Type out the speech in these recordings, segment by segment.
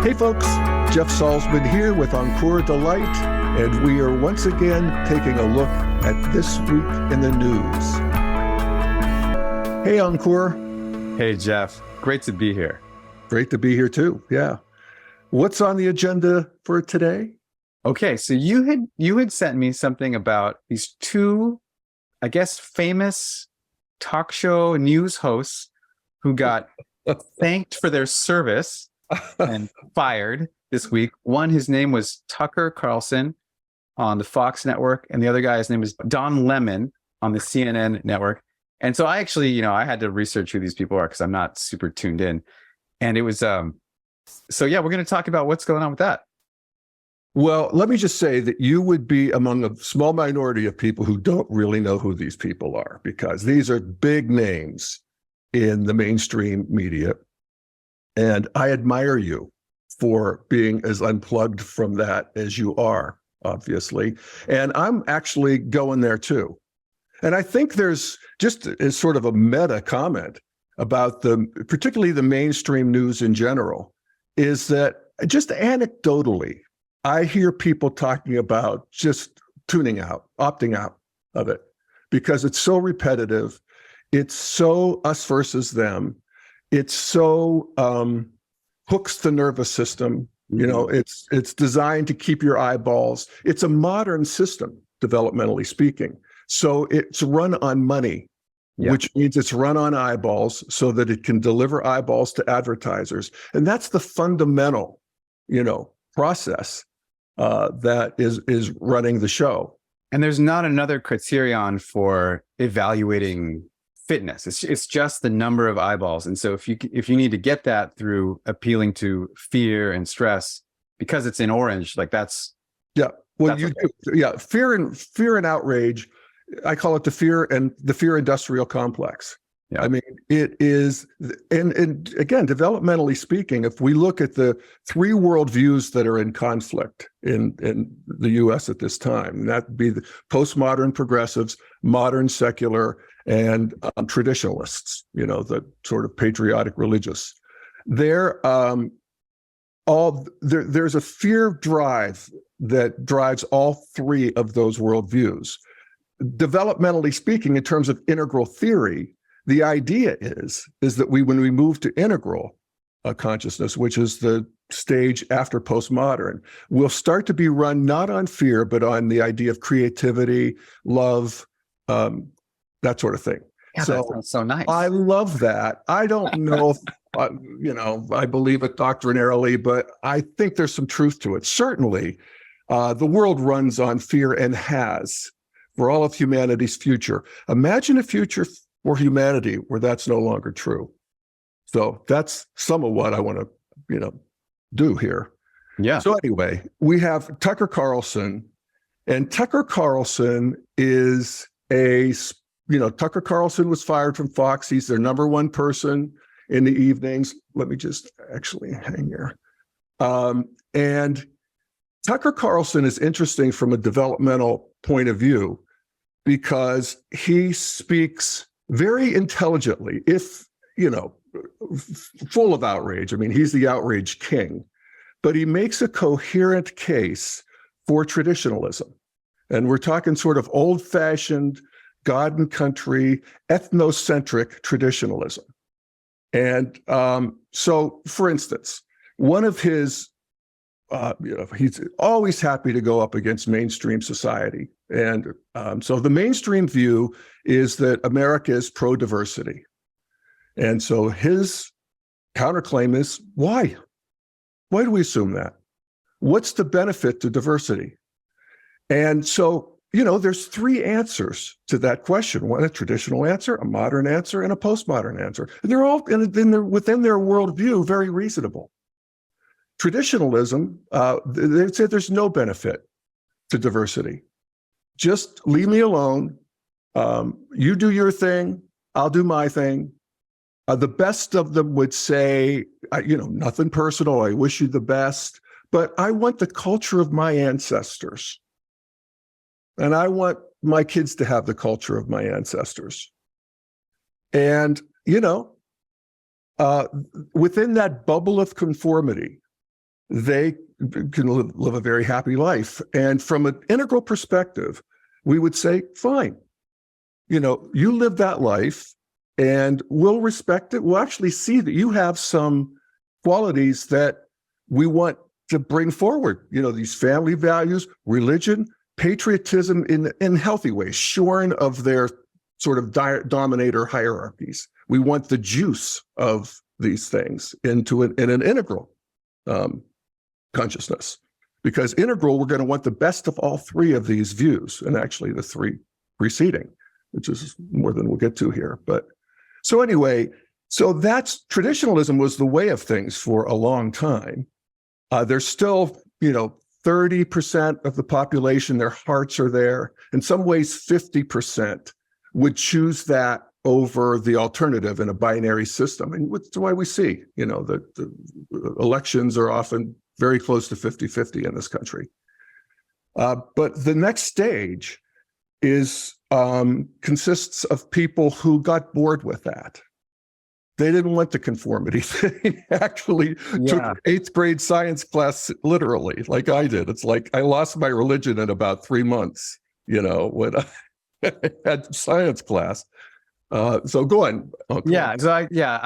Hey folks, Jeff Salzman here with Ankur Delight, and we are once again taking a look at This Week in the News. Hey Ankur. Hey Jeff, great to be here. Great to be here too, yeah. What's on the agenda for today? Okay, so you had sent me something about these two, I guess, famous talk show news hosts who got thanked for their service and fired this week. One, his name was Tucker Carlson on the Fox network, and the other guy, his name is Don Lemon on the CNN network. And so I actually, I had to research who these people are because I'm not super tuned in. And it was, so yeah, we're going to talk about what's going on with that. Well, let me just say that you would be among a small minority of people who don't really know who these people are, because these are big names in the mainstream media. And I admire you for being as unplugged from that as you are, obviously. And I'm actually going there too. And I think there's just as sort of a meta comment about particularly the mainstream news in general, is that just anecdotally, I hear people talking about just tuning out, opting out of it, because it's so repetitive. It's so us versus them. It's so hooks the nervous system. It's designed to keep your eyeballs. It's a modern system, developmentally speaking. So it's run on money, which means it's run on eyeballs so that it can deliver eyeballs to advertisers. And that's the fundamental, process that is running the show. And there's not another criterion for evaluating fitness. It's just the number of eyeballs. And so if you need to get that through appealing to fear and stress, because it's in orange, like that's fear and outrage. I call it the fear industrial complex. Yeah. I mean, it is, and again, developmentally speaking, if we look at the three worldviews that are in conflict in the U.S. at this time, that'd be the postmodern progressives, modern secular, and traditionalists, the sort of patriotic religious. There's a fear drive that drives all three of those worldviews. Developmentally speaking, in terms of integral theory, the idea is that when we move to integral consciousness, which is the stage after postmodern, we'll start to be run not on fear, but on the idea of creativity, love, that sort of thing. Yeah, that sounds so nice. I love that. I don't know if, I believe it doctrinarily, but I think there's some truth to it. Certainly, the world runs on fear and has for all of humanity's future. Imagine a future for humanity where that's no longer true. So that's some of what I want to, do here. Yeah. So anyway, we have Tucker Carlson, and Tucker Carlson is Tucker Carlson was fired from Fox. He's their number one person in the evenings. Let me just actually hang here. And Tucker Carlson is interesting from a developmental point of view because he speaks very intelligently, full of outrage. I mean, he's the outrage king, but he makes a coherent case for traditionalism. And we're talking sort of old-fashioned, God and country, ethnocentric traditionalism. And so, for instance, one of his, he's always happy to go up against mainstream society. And so the mainstream view is that America is pro-diversity. And so his counterclaim is, why? Why do we assume that? What's the benefit to diversity? And so, there's three answers to that question. One, a traditional answer, a modern answer, and a postmodern answer. And they're all within their worldview, very reasonable. Traditionalism, they say there's no benefit to diversity. Just leave me alone. You do your thing, I'll do my thing. The best of them would say, nothing personal, I wish you the best, but I want the culture of my ancestors. And I want my kids to have the culture of my ancestors. And, within that bubble of conformity, they can live a very happy life. And from an integral perspective, we would say, fine, you live that life and we'll respect it. We'll actually see that you have some qualities that we want to bring forward, these family values, religion, patriotism in healthy ways, shorn of their sort of dominator hierarchies. We want the juice of these things in an integral consciousness, because integral, we're going to want the best of all three of these views, and actually the three preceding, which is more than we'll get to here. But so anyway, that's traditionalism was the way of things for a long time. There's still, 30% of the population, their hearts are there. In some ways, 50% would choose that over the alternative in a binary system. And that's why we see, the elections are often very close to 50-50 in this country. But the next stage consists of people who got bored with that. They didn't want the conformity. They actually took 8th grade science class literally, like I did. It's like I lost my religion in about 3 months, when I had science class. So go on. Okay. Yeah.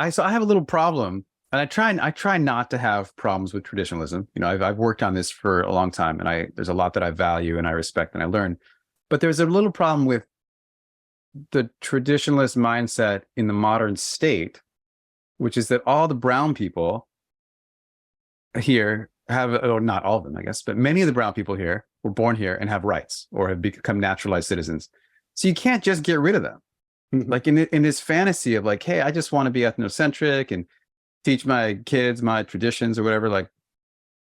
So I have a little problem, and I try not to have problems with traditionalism. I've worked on this for a long time, and there's a lot that I value and I respect and I learn. But there's a little problem with the traditionalist mindset in the modern state, which is that all the brown people here or not all of them, I guess, but many of the brown people here were born here and have rights or have become naturalized citizens. So you can't just get rid of them. Mm-hmm. Like in this fantasy of like, hey, I just want to be ethnocentric and teach my kids my traditions or whatever. Like,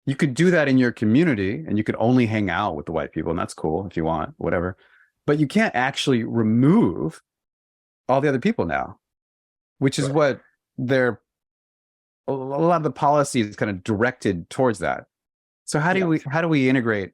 you could do that in your community and you could only hang out with the white people, and that's cool if you want, whatever. But you can't actually remove all the other people now, which is what a lot of the policy is kind of directed towards that. So how do we integrate?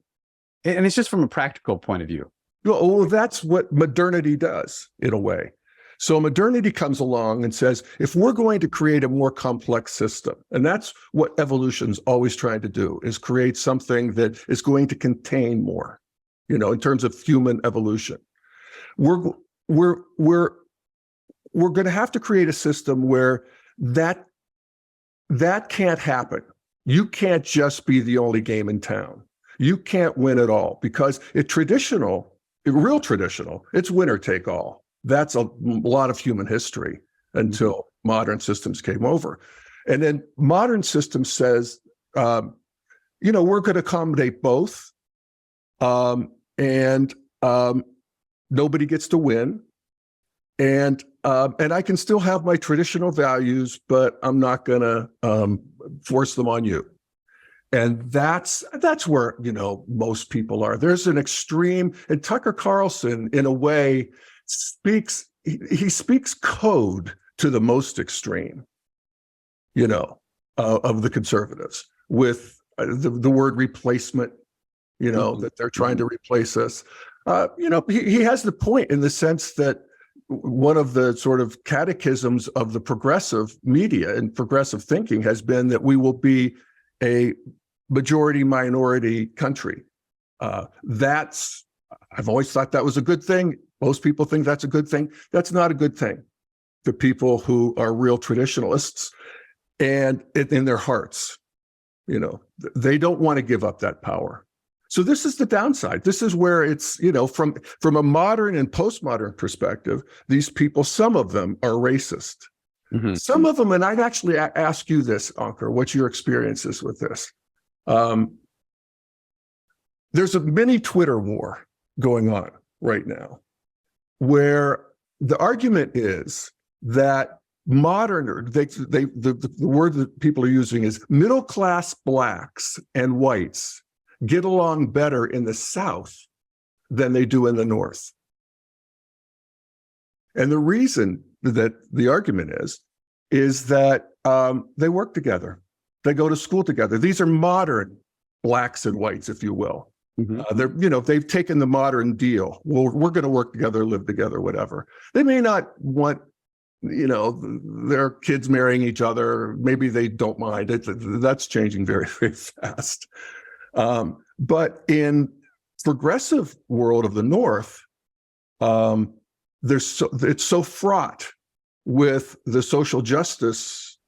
And it's just from a practical point of view. Well, that's what modernity does in a way. So modernity comes along and says, if we're going to create a more complex system, and that's what evolution's always trying to do, is create something that is going to contain more, in terms of human evolution. We're going to have to create a system where that can't happen. You can't just be the only game in town. You can't win it all, because real traditional, it's winner take all. That's a lot of human history until modern systems came over. And then modern system says, we're going to accommodate both. And nobody gets to win. And I can still have my traditional values, but I'm not going to force them on you. And that's where, most people are. There's an extreme, and Tucker Carlson, in a way, speaks code to the most extreme, of the conservatives, with the word replacement, that they're trying to replace us. He has the point in the sense that one of the sort of catechisms of the progressive media and progressive thinking has been that we will be a majority minority country. I've always thought that was a good thing. Most people think that's a good thing. That's not a good thing for people who are real traditionalists, and in their hearts, they don't want to give up that power. So this is the downside. This is where it's, from a modern and postmodern perspective, these people, some of them are racist. Mm-hmm. Some of them, and I'd actually ask you this, Ankur, what's your experiences with this? There's a mini Twitter war going on right now, where the argument is that the word that people are using is middle-class blacks and whites get along better in the South than they do in the North. And the reason that the argument is that they work together. They go to school together. These are modern blacks and whites, if you will. Mm-hmm. They've taken the modern deal. Well, we're going to work together, live together, whatever. They may not want their kids marrying each other. Maybe they don't mind. That's changing very, very fast. But in progressive world of the North, it's so fraught with the social justice,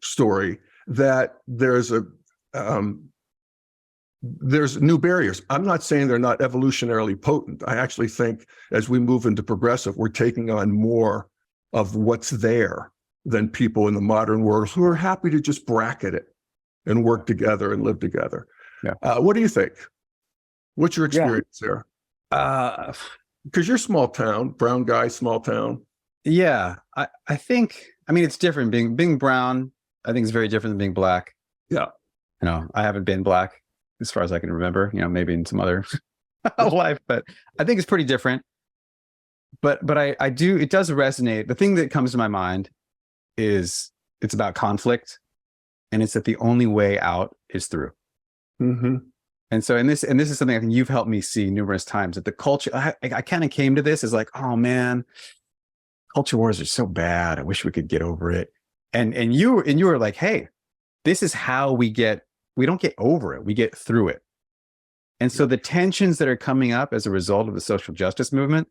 story that there's new barriers. I'm not saying they're not evolutionarily potent. I actually think as we move into progressive, we're taking on more of what's there than people in the modern world who are happy to just bracket it and work together and live together. Yeah. What do you think? What's your experience there? Because you're small town, brown guy, small town. Yeah, I think, it's different. Being brown, I think is very different than being black. Yeah. I haven't been black as far as I can remember, maybe in some other life, but I think it's pretty different. But I do, it does resonate. The thing that comes to my mind is it's about conflict, and it's that the only way out is through. Mm-hmm. And so, and this is something I think you've helped me see numerous times, that the culture, I kind of came to this as like, oh man, culture wars are so bad. I wish we could get over it. And you were like, hey, this is how we don't get over it, we get through it. And so the tensions that are coming up as a result of the social justice movement,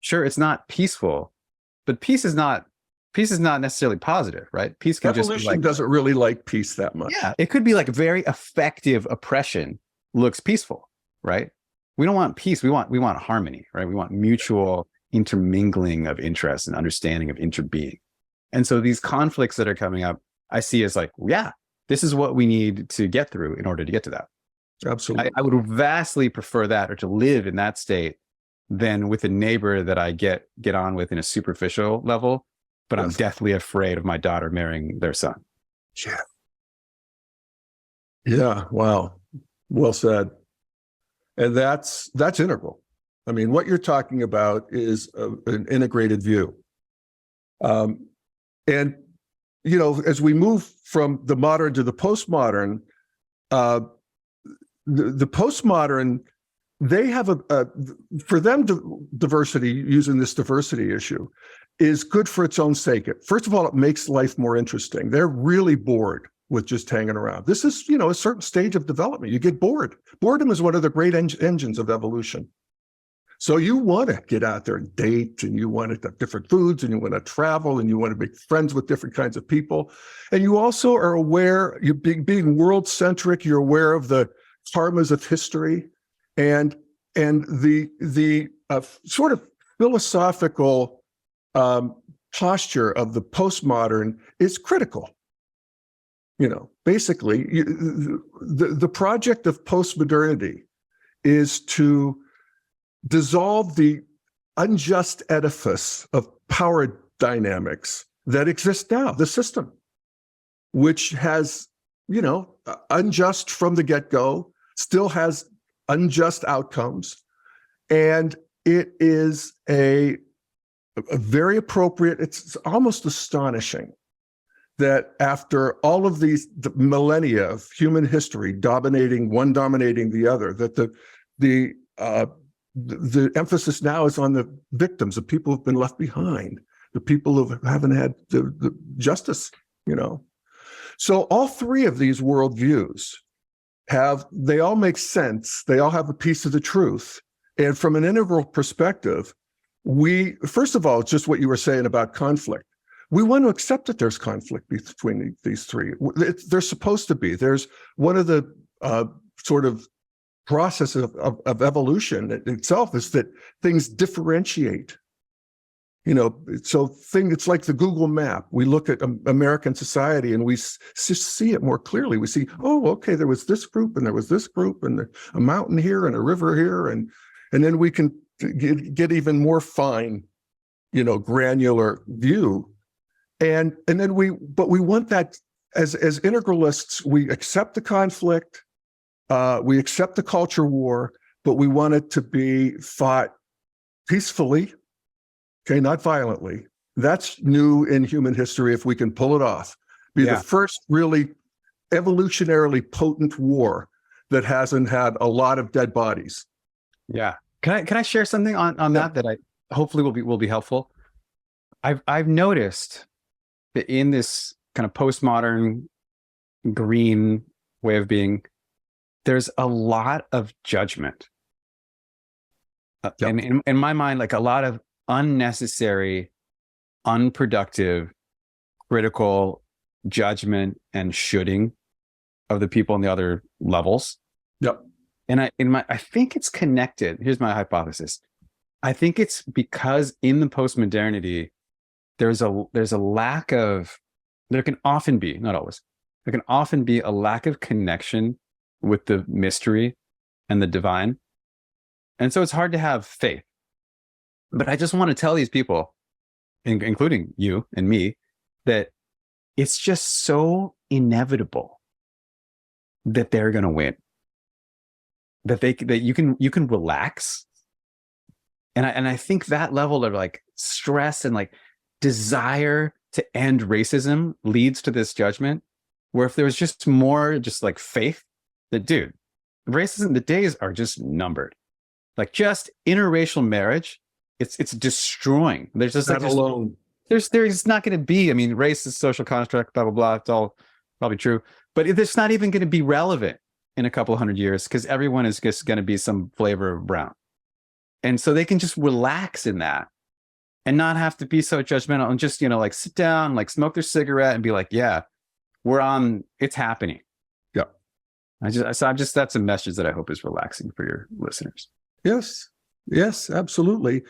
sure, it's not peaceful, but peace is not necessarily positive, right? Peace can Evolution just be like, doesn't really like peace that much. Yeah, it could be like very effective oppression looks peaceful, right? We don't want peace. We want harmony, right? We want mutual intermingling of interests and understanding of interbeing. And so these conflicts that are coming up, I see as like, yeah, this is what we need to get through in order to get to that. Absolutely. I would vastly prefer that, or to live in that state, than with a neighbor that I get on with in a superficial level, but I'm deathly afraid of my daughter marrying their son. Yeah. Yeah. Wow. Well said. And that's integral. What you're talking about is an integrated view. And, as we move from the modern to the postmodern, the postmodern, they have for them, diversity, using this diversity issue, is good for its own sake. First of all, it makes life more interesting. They're really bored with just hanging around. This is, a certain stage of development. You get bored. Boredom is one of the great engines of evolution. So you want to get out there and date, and you want to have different foods, and you want to travel, and you want to make friends with different kinds of people. And you also are aware, you're being world-centric, you're aware of the karmas of history, and the sort of philosophical posture of the postmodern is critical. Basically, the project of postmodernity is to dissolve the unjust edifice of power dynamics that exists now, the system, which has, unjust from the get-go, still has unjust outcomes. And it is a very appropriate, it's almost astonishing that after all of these millennia of human history dominating the other, that the emphasis now is on the victims, the people who've been left behind, the people who haven't had the justice, So all three of these worldviews they all make sense. They all have a piece of the truth. And from an integral perspective, first of all, it's just what you were saying about conflict. We want to accept that there's conflict between these three. There's supposed to be. There's one of the sort of process of evolution itself is that things differentiate. It's like the Google map. We look at American society and we see it more clearly. We see, oh, okay, there was this group and there was this group and a mountain here and a river here, and then we can get even more fine, granular view. And then we want that as integralists. We accept the conflict, we accept the culture war, but we want it to be fought peacefully. Okay, not violently. That's new in human history if we can pull it off. Be the first really evolutionarily potent war that hasn't had a lot of dead bodies. Yeah. Can I share something on that I hopefully will be helpful? I've noticed that in this kind of postmodern green way of being, there's a lot of judgment. Yep. And in my mind, like a lot of unnecessary, unproductive, critical judgment and shoulding of the people in the other levels. Yep. And I think it's connected. Here's my hypothesis. I think it's because in the postmodernity, there's a lack of, there can often be, not always, there can often be a lack of connection with the mystery and the divine. And so it's hard to have faith. But I just want to tell these people, including you and me, that it's just so inevitable that they're going to win. That you can relax. And I think that level of like stress and like desire to end racism leads to this judgment, where if there was just more just like faith that, dude, racism, the days are just numbered. Like just interracial marriage, it's destroying. There's just that like alone. There's not going to be, I mean, race is social construct, blah, blah, blah. It's all probably true, but it's not even going to be relevant in a couple 100 years because everyone is just going to be some flavor of brown. And so they can just relax in that and not have to be so judgmental and just, like sit down, like smoke their cigarette and be like, yeah, it's happening. Yeah. That's a message that I hope is relaxing for your listeners. Yes, absolutely.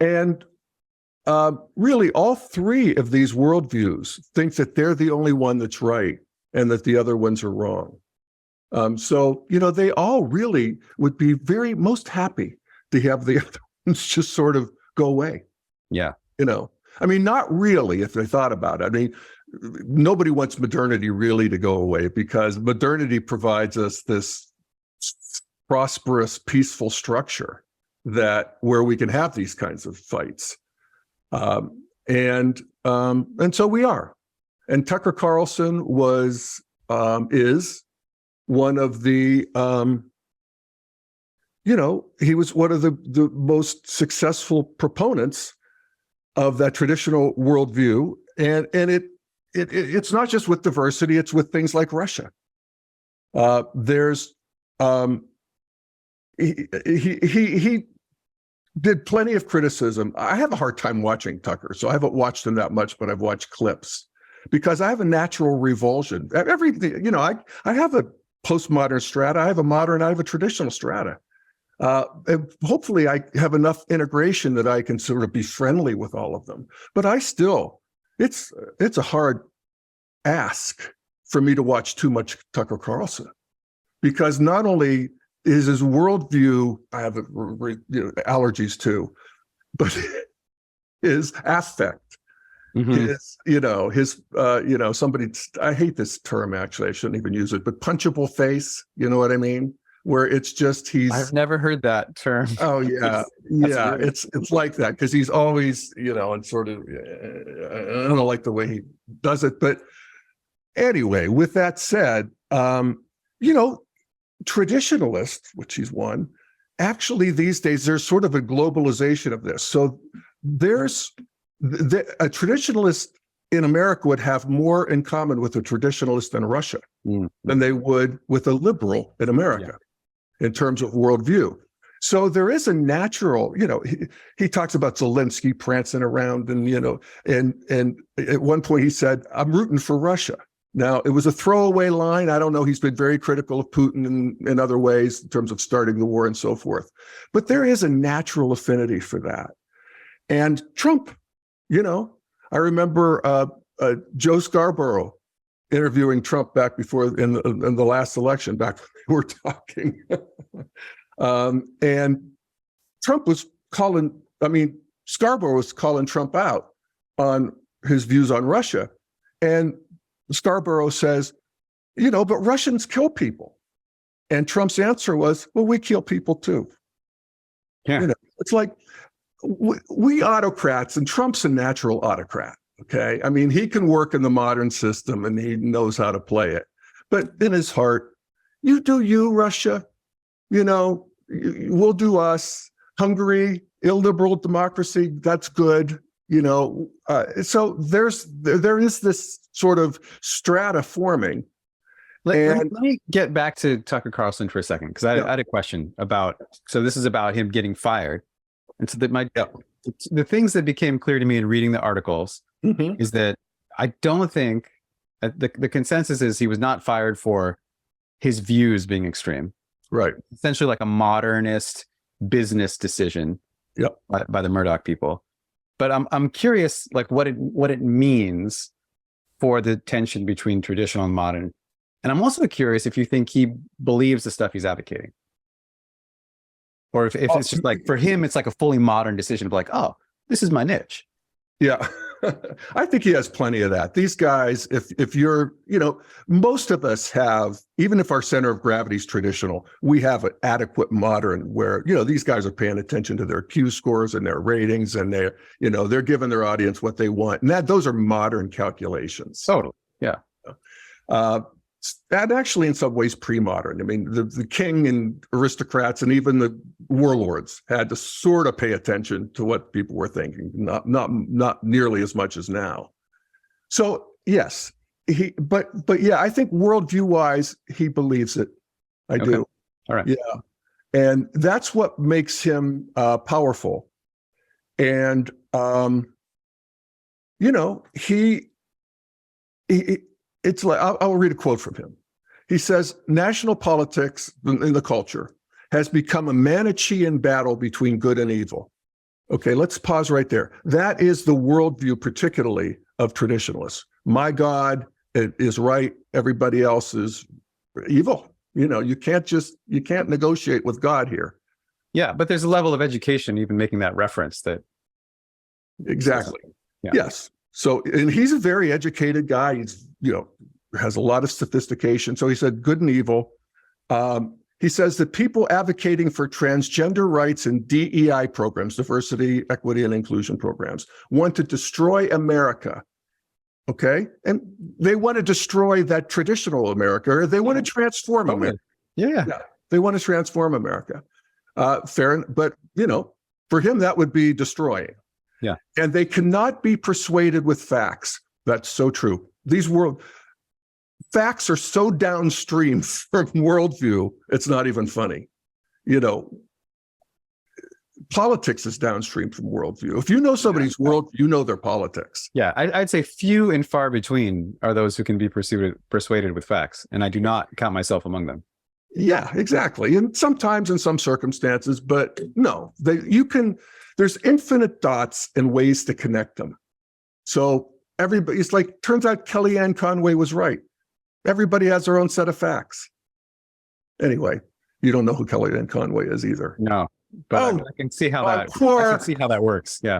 And really, all three of these worldviews think that they're the only one that's right and that the other ones are wrong. So, they all really would be most happy to have the other ones just sort of go away. Yeah. I mean, not really if they thought about it. I mean, nobody wants modernity really to go away because modernity provides us this prosperous, peaceful structure where we can have these kinds of fights. And so we are. And Tucker Carlson is one of the, he was one of the most successful proponents of that traditional worldview. And it's not just with diversity, it's with things like Russia. He did plenty of criticism. I have a hard time watching Tucker, so I haven't watched him that much, but I've watched clips because I have a natural revulsion. Everything, I have a postmodern strata, I have a modern, I have a traditional strata. And hopefully I have enough integration that I can sort of be friendly with all of them. But it's a hard ask for me to watch too much Tucker Carlson, because not only is his worldview, I have allergies to, but his affect, somebody, I hate this term actually, I shouldn't even use it, but punchable face, you know what I mean? Where it's just I've never heard that term. Oh yeah, it's like that because he's always and sort of I don't like the way he does it. But anyway, with that said, traditionalists, which he's one, actually these days there's sort of a globalization of this. So there's a traditionalist in America would have more in common with a traditionalist in Russia than they would with a liberal in America. In terms of worldview. So there is a natural, he talks about Zelensky prancing around and at one point he said, I'm rooting for Russia. Now, it was a throwaway line. I don't know. He's been very critical of Putin in other ways in terms of starting the war and so forth. But there is a natural affinity for that. And Trump, I remember Joe Scarborough interviewing Trump back before in the last election, back when we were talking. And Trump was Scarborough was calling Trump out on his views on Russia. And Scarborough says, but Russians kill people. And Trump's answer was, well, we kill people too. Yeah. It's like we autocrats, and Trump's a natural autocrat. Okay. I mean, he can work in the modern system and he knows how to play it. But in his heart, you do you, Russia. We'll do us. Hungary, illiberal democracy, that's good. So there is this sort of strata forming. Let me get back to Tucker Carlson for a second, because I had a question about. So this is about him getting fired, and so that the things that became clear to me in reading the articles is that I don't think the consensus is he was not fired for his views being extreme. Right. Essentially, like a modernist business decision. Yep. By the Murdoch people. But I'm curious, like what it means for the tension between traditional and modern. And I'm also curious if you think he believes the stuff he's advocating, or if it's just like for him, it's like a fully modern decision of like, oh, this is my niche. Yeah, I think he has plenty of that. These guys, if you're, most of us have, even if our center of gravity is traditional, we have an adequate modern where, these guys are paying attention to their Q scores and their ratings, and they're giving their audience what they want. And those are modern calculations. Totally. Yeah. And actually, in some ways, pre-modern. I mean, the king and aristocrats and even the warlords had to sort of pay attention to what people were thinking, not nearly as much as now. So yes, but yeah, I think worldview-wise, he believes it. I do. All right. Yeah, and that's what makes him powerful. And he. It's like, I'll read a quote from him. He says, national politics in the culture has become a Manichean battle between good and evil. Okay, let's pause right there. That is the worldview, particularly of traditionalists. My God is right. Everybody else is evil. You can't negotiate with God here. Yeah, but there's a level of education even making that reference that. Exactly. Yeah. Yes. So, and he's a very educated guy. He's, has a lot of sophistication. So he said good and evil. He says that people advocating for transgender rights and DEI programs, diversity, equity, and inclusion programs, want to destroy America. Okay. And they want to destroy that traditional America, or they want to transform America. Yeah. They want to transform America. Fair, but for him, that would be destroying. Yeah. And they cannot be persuaded with facts. That's so true. These facts are so downstream from worldview, it's not even funny. Politics is downstream from worldview. If you know somebody's world, you know their politics. Yeah, I'd say few and far between are those who can be persuaded with facts, and I do not count myself among them. Yeah, exactly. And sometimes in some circumstances, but no, there's infinite dots and ways to connect them. So it's like, turns out Kellyanne Conway was right. Everybody has their own set of facts. Anyway, you don't know who Kellyanne Conway is either. No, but I can see how I can see how that works. Yeah.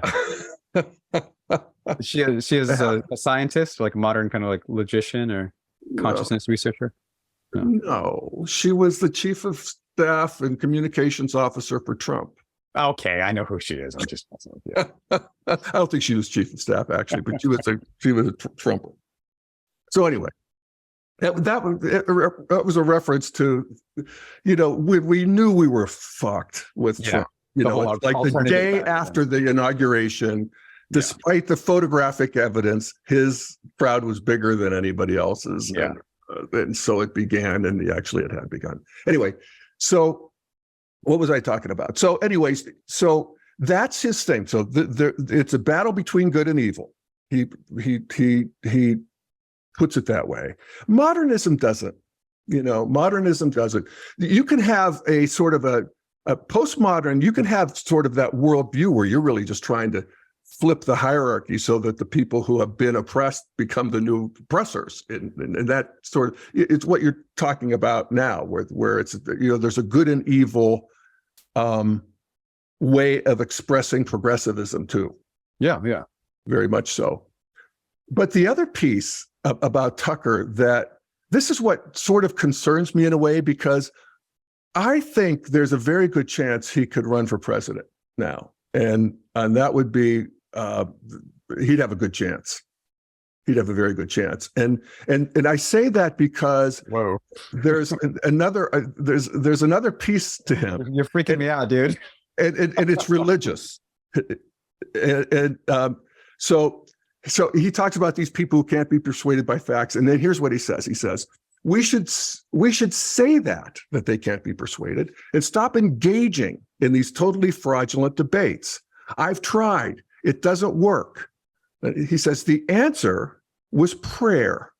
She is a scientist, like a modern kind of like logician or consciousness researcher. No, she was the chief of staff and communications officer for Trump. Okay, I know who she is. I'm just messing with you. I don't think she was chief of staff actually, but she was a Trumper. So anyway, that was a reference to, we knew we were fucked with Trump. Like the day after the inauguration, despite the photographic evidence, his crowd was bigger than anybody else's. Yeah. And so it began, and it had begun. Anyway, so what was I talking about? So anyways, so that's his thing. So it's a battle between good and evil. He puts it that way. Modernism doesn't. Modernism doesn't. You can have a sort of a postmodern, you can have sort of that worldview where you're really just trying to flip the hierarchy so that the people who have been oppressed become the new oppressors. And that sort of, it's what you're talking about now, where it's, there's a good and evil way of expressing progressivism too. Yeah. Very much so. But the other piece about Tucker, that this is what sort of concerns me in a way, because I think there's a very good chance he could run for president now. And that would be, he'd have a good chance. He'd have a very good chance. And I say that because there's another piece to him. You're freaking me out, dude. And it's religious. And So he talks about these people who can't be persuaded by facts. And then here's what he says. He says, we should say that they can't be persuaded and stop engaging in these totally fraudulent debates. I've tried. It doesn't work. He says the answer was prayer.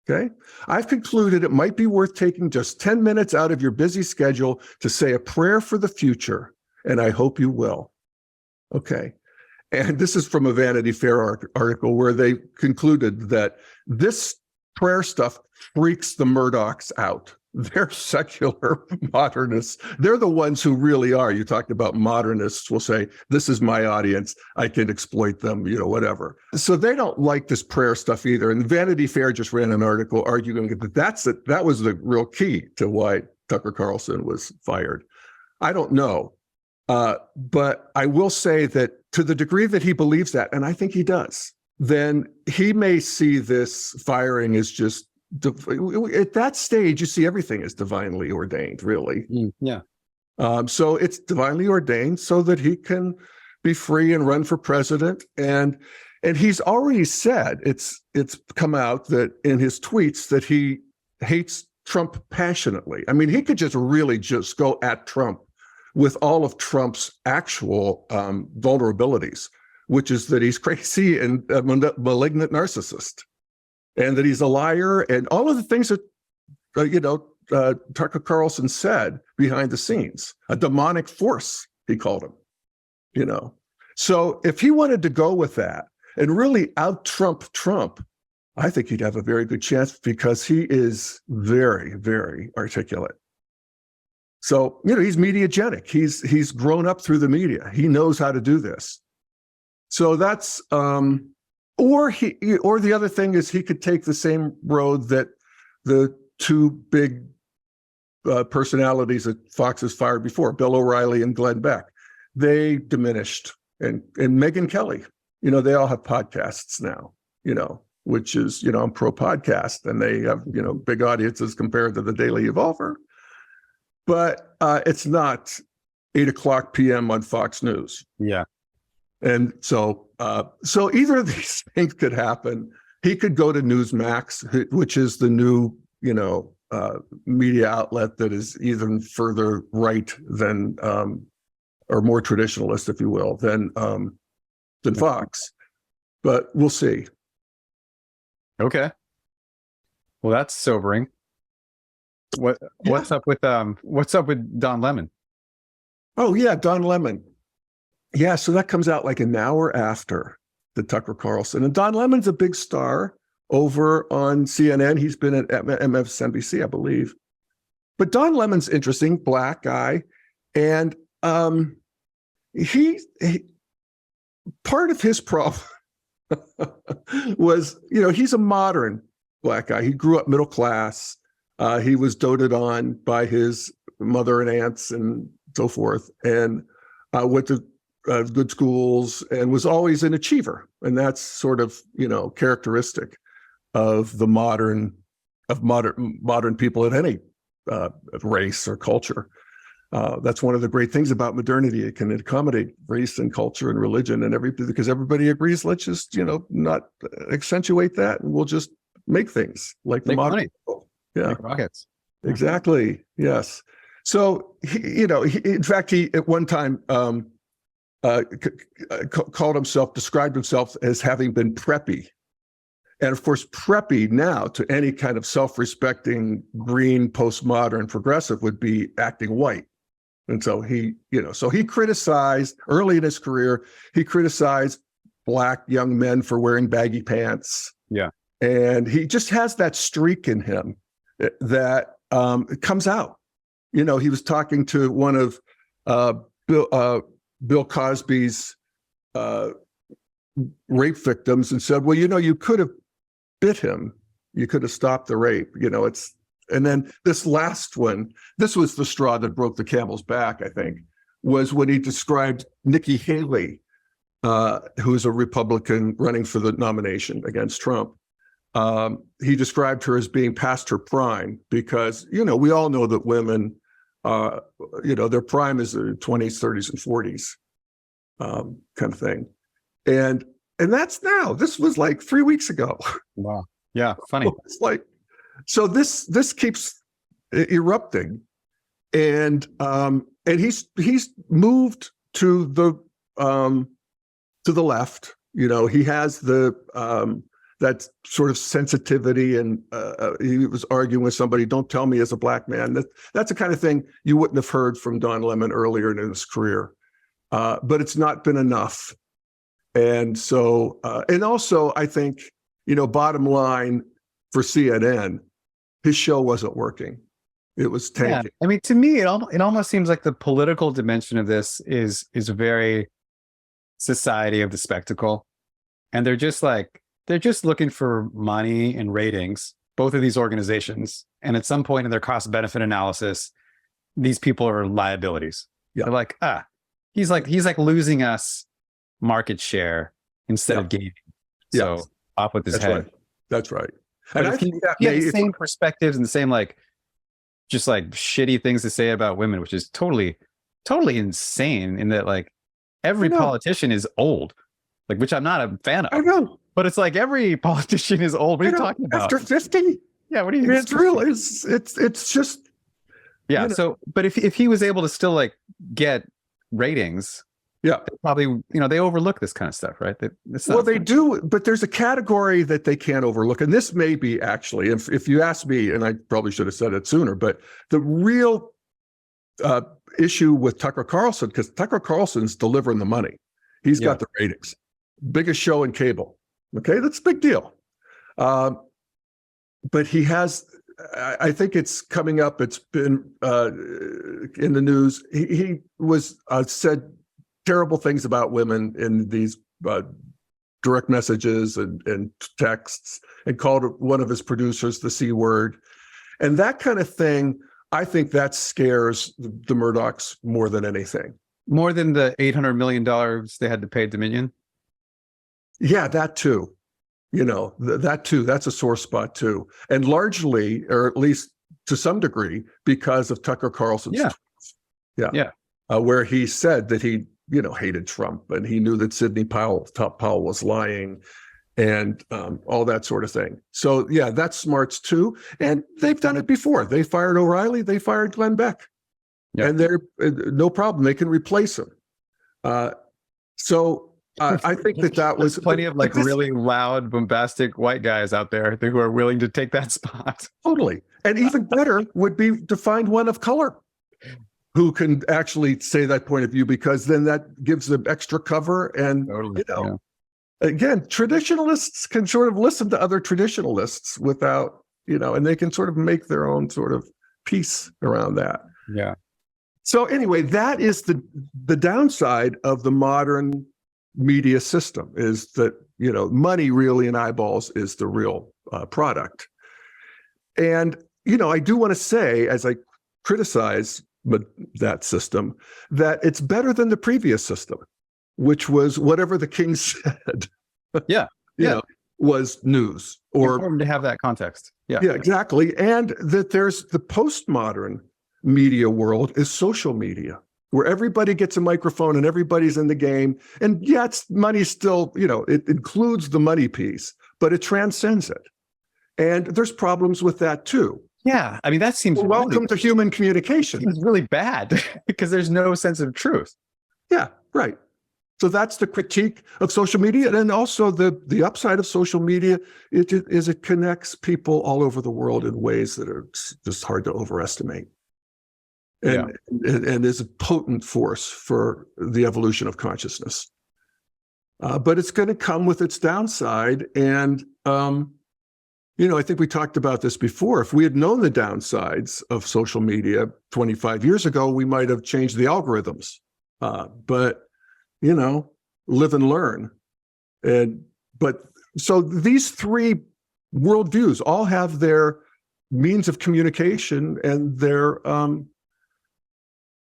Okay. I've concluded it might be worth taking just 10 minutes out of your busy schedule to say a prayer for the future, and I hope you will. Okay. And this is from a Vanity Fair article where they concluded that this prayer stuff freaks the Murdochs out. They're secular modernists. They're the ones who really are. You talked about modernists will say, this is my audience. I can exploit them, whatever. So they don't like this prayer stuff either. And Vanity Fair just ran an article arguing that that was the real key to why Tucker Carlson was fired. I don't know. But I will say that to the degree that he believes that, and I think he does, then he may see this firing as just, at that stage, you see everything is divinely ordained, really. Yeah. So it's divinely ordained so that he can be free and run for president. And he's already said, it's come out that in his tweets that he hates Trump passionately. I mean, he could just really just go at Trump with all of Trump's actual vulnerabilities, which is that he's crazy and a malignant narcissist, and that he's a liar, and all of the things that, Tucker Carlson said behind the scenes, a demonic force, he called him, So if he wanted to go with that and really out-Trump Trump, I think he'd have a very good chance because he is very, very articulate. So, he's mediagenic. He's grown up through the media. He knows how to do this. So that's, or the other thing is he could take the same road that the two big personalities that Fox has fired before, Bill O'Reilly and Glenn Beck. They diminished, and Megyn Kelly, they all have podcasts now, which is, I'm pro podcast, and they have, big audiences compared to the Daily Evolver. But it's not 8:00 p.m. on Fox News. Yeah. And so either of these things could happen. He could go to Newsmax, which is the new, media outlet that is even further right than, or more traditionalist, if you will, than Fox. But we'll see. Okay. Well, that's sobering. What's up with Don Lemon? Oh yeah, Don Lemon. Yeah, so that comes out like an hour after the Tucker Carlson. And Don Lemon's a big star over on CNN. He's been at MSNBC, I believe. But Don Lemon's interesting, black guy. And he part of his problem was, he's a modern black guy. He grew up middle class. He was doted on by his mother and aunts and so forth, and went to good schools and was always an achiever. And that's sort of, characteristic of the modern people in any race or culture. That's one of the great things about modernity. It can accommodate race and culture and religion and everything, because everybody agrees, let's just, not accentuate that, and we'll just make things like the modern people. Yeah, make rockets. Exactly. Yes. So he, in fact, he at one time described himself as having been preppy, and of course, preppy now to any kind of self-respecting green postmodern progressive would be acting white, and so he criticized early in his career. He criticized black young men for wearing baggy pants. Yeah, and he just has that streak in him that it comes out. He was talking to one of Bill Cosby's rape victims and said, well, you could have bit him. You could have stopped the rape. And then this last one, this was the straw that broke the camel's back, I think, was when he described Nikki Haley, who is a Republican running for the nomination against Trump. He described her as being past her prime because, we all know that women, their prime is the 20s, 30s, and 40s kind of thing. And and that's now. This was like 3 weeks ago. Wow. Yeah. Funny. It's like, so this keeps erupting, and he's moved to the left. You know, he has that sort of sensitivity, and he was arguing with somebody, don't tell me as a black man. That's the kind of thing you wouldn't have heard from Don Lemon earlier in his career. But it's not been enough. And so, and also I think, you know, bottom line for CNN, his show wasn't working. It was tanking. Yeah. I mean, to me, it almost seems like the political dimension of this is a very society of the spectacle. And they're just looking for money and ratings, both of these organizations. And at some point in their cost benefit analysis, these people are liabilities. Yeah. They're like, he's like losing us market share instead of gaining. So off with his That's head. right. That's right. But And I if think that he had may, the same perspectives and the same just shitty things to say about women, which is totally insane. In that every politician is old, which I'm not a fan of. I know, but it's like every politician is old. What are you talking about? After 50? Yeah, what are you? It's real. It's just. Yeah. You know. So, but if he was able to still get ratings, Yeah. probably they overlook this kind of stuff, right? Well, they do, but there's a category that they can't overlook, and this may be actually, if you ask me, and I probably should have said it sooner, but the real issue with Tucker Carlson, because Tucker Carlson's delivering the money, he's got the ratings, biggest show in cable. Okay, that's a big deal. But he has, I think it's coming up. It's been in the news. He was said terrible things about women in these direct messages and texts, and called one of his producers the C word, and that kind of thing. I think that scares the Murdochs more than anything. More than the $800 million they had to pay Dominion. Yeah, that too. You know, that too. That's a sore spot too, and largely, or at least to some degree, because of Tucker Carlson's tweets. Where he said that he hated Trump, and he knew that Sidney Powell was lying, and all that sort of thing. So yeah, that's smarts too. And they've done it before. They fired O'Reilly, they fired Glenn Beck, and they're no problem. They can replace him. So I think that was plenty of really loud, bombastic white guys out there who are willing to take that spot. Totally. And even better would be to find one of color who can actually say that point of view, because then that gives them extra cover. And again, traditionalists can sort of listen to other traditionalists without, and they can sort of make their own sort of piece around that. Yeah. So anyway, that is the downside of the modern media system, is that, money really in eyeballs is the real product. And, I do want to say, as I criticize that system, that it's better than the previous system, which was whatever the king said. Was news. Or important to have that context. Yeah, exactly. And that there's the postmodern media world is social media, where everybody gets a microphone and everybody's in the game. And money still, it includes the money piece, but it transcends it. And there's problems with that too. Yeah, I mean, that seems welcome to human communication. It's really bad because there's no sense of truth. Yeah, right. So that's the critique of social media. And also the upside of social media is it connects people all over the world in ways that are just hard to overestimate. And is a potent force for the evolution of consciousness. But it's going to come with its downside. And, I think we talked about this before. If we had known the downsides of social media 25 years ago, we might have changed the algorithms. But live and learn. So these three worldviews all have their means of communication and their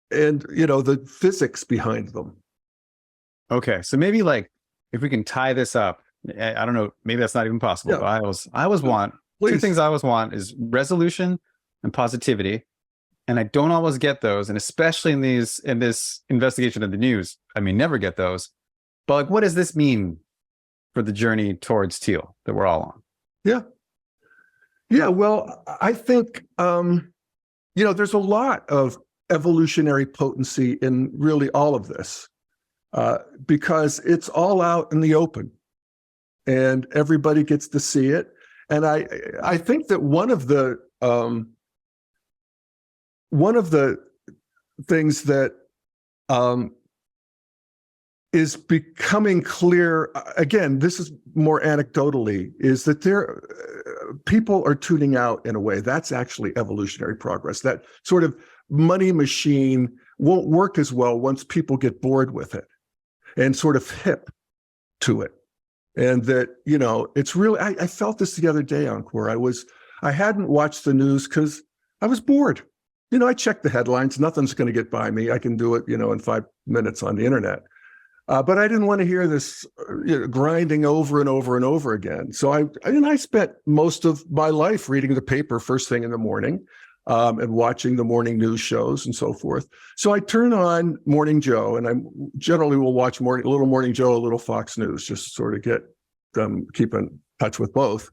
the physics behind them. Okay, so maybe if we can tie this up, I don't know, maybe that's not even possible. But I always want two things. I always want is resolution and positivity, and I don't always get those, and especially in this investigation of the news, I may never get those. But what does this mean for the journey towards teal that we're all on. Yeah. Yeah. Well, I think, there's a lot of evolutionary potency in really all of this, because it's all out in the open and everybody gets to see it. And I think that one of the things that is becoming clear, again, this is more anecdotally, is that people are tuning out in a way. That's actually evolutionary progress. That sort of money machine won't work as well once people get bored with it and sort of hip to it. And that, it's really, I felt this the other day, Ankur. I hadn't watched the news because I was bored. I checked the headlines. Nothing's going to get by me. I can do it, in 5 minutes on the internet. But I didn't want to hear this grinding over and over and over again. So I spent most of my life reading the paper first thing in the morning, and watching the morning news shows and so forth. So I turn on Morning Joe, and I generally will watch a little Morning Joe, a little Fox News, just to sort of keep in touch with both.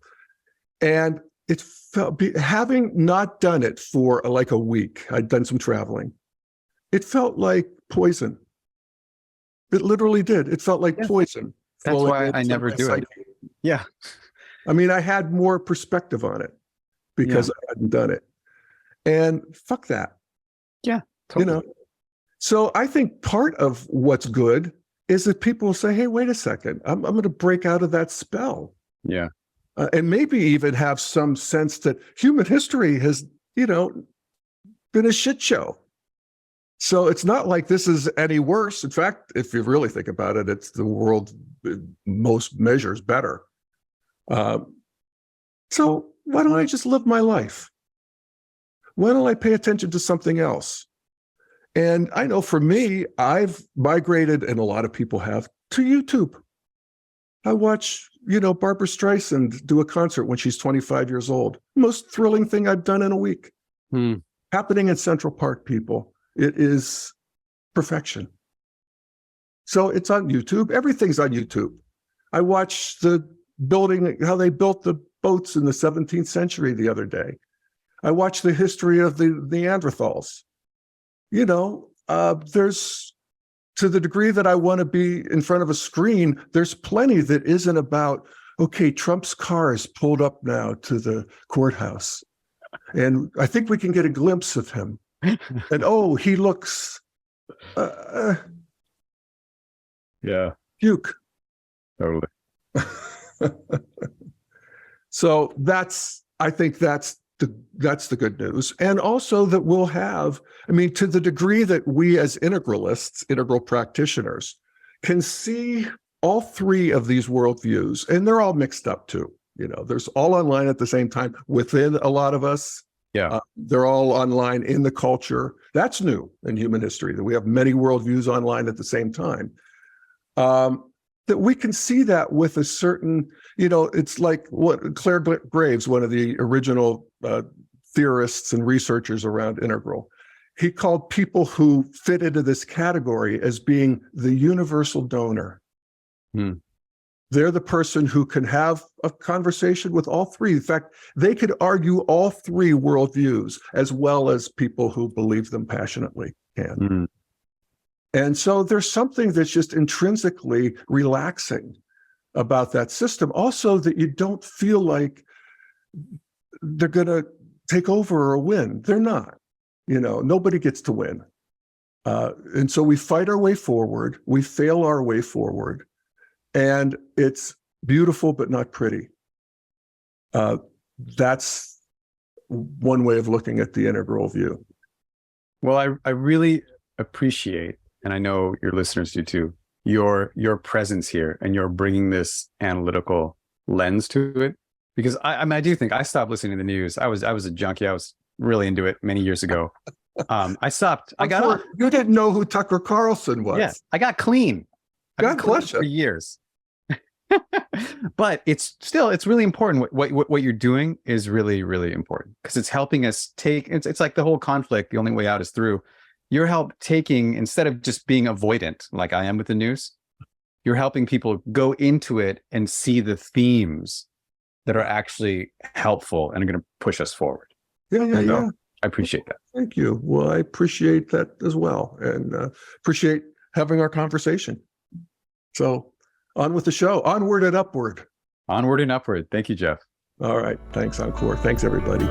And it felt, having not done it for like a week, I'd done some traveling. It felt like poison. It literally did. It felt like poison. That's why I never do it. Yeah. I mean, I had more perspective on it because I hadn't done it. And fuck that. Yeah. Totally. So I think part of what's good is that people will say, hey, wait a second, I'm going to break out of that spell. Yeah. And maybe even have some sense that human history has, been a shit show. So it's not like this is any worse. In fact, if you really think about it, it's the world most measures better. So why don't I just live my life? Why don't I pay attention to something else? And I know for me, I've migrated, and a lot of people have, to YouTube. I watch, Barbra Streisand do a concert when she's 25 years old. Most thrilling thing I've done in a week. Happening in Central Park, people. It is perfection. So it's on YouTube. Everything's on YouTube. I watched how they built the boats in the 17th century the other day. I watched the history of the Neanderthals. There's, to the degree that I want to be in front of a screen, there's plenty that isn't about, okay, Trump's car is pulled up now to the courthouse, and I think we can get a glimpse of him. And he looks puke. Totally. So I think that's the good news. And also that we'll have, to the degree that we as integralists, integral practitioners, can see all three of these worldviews, and they're all mixed up too. There's all online at the same time within a lot of us. Yeah. They're all online in the culture. That's new in human history, that we have many worldviews online at the same time. That we can see that with a certain, it's like what Claire Graves, one of the original theorists and researchers around integral, he called people who fit into this category as being the universal donor. They're the person who can have a conversation with all three. In fact, they could argue all three worldviews as well as people who believe them passionately can. And so there's something that's just intrinsically relaxing about that system. Also, that you don't feel like they're going to take over or win. They're not. Nobody gets to win. And so we fight our way forward. We fail our way forward. And it's beautiful, but not pretty. That's one way of looking at the integral view. Well, I really appreciate, and I know your listeners do too, your presence here, and you're bringing this analytical lens to it. Because I do think I stopped listening to the news. I was a junkie. I was really into it many years ago. I stopped. You didn't know who Tucker Carlson was. Yeah, I got clean. God bless you. For years. But it's really important. What you're doing is really, really important, because it's helping us take, it's like the whole conflict, the only way out is through. Your help taking, instead of just being avoidant like I am with the news, you're helping people go into it and see the themes that are actually helpful and are going to push us forward. Yeah. I appreciate that. Thank you. Well, I appreciate that as well, and appreciate having our conversation. So on with the show. Onward and upward. Onward and upward. Thank you, Jeff. All right. Thanks, Ankur. Thanks, everybody.